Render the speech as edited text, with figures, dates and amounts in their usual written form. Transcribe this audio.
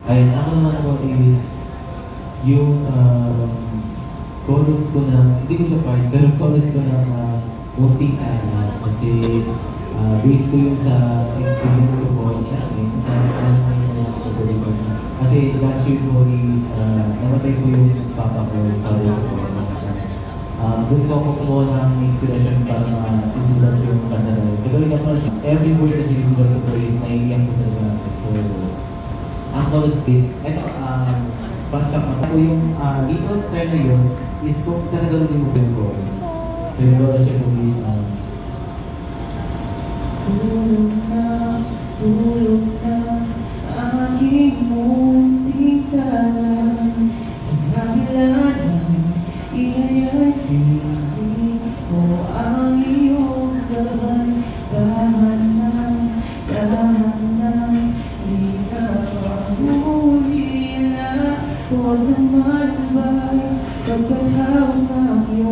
Ayun, ako naman po is yung chorus ko na, hindi ko siya part, pero chorus ko ng Munting Ala kasi based ko yung sa experience ko po namin, kasi last year po is namatay po yung papa ko, sorry po. Doon po ako kumuha ng inspiration para isulat yung kanta na yun. Pero ikaw pa siya, every word kasi isulat ko po is naiiyak ko sa lahat. So, ang chorus is, eto, fun fact ako yung little star na yun is kung talagang mo yung chorus. So yung chorus siya po is tulog na aking munting tanan sa kabila ng ingay hindi ko ang iyong gabay. Dahan na di ka pahuli na huwag naman ba'y pagkatawag ng iyong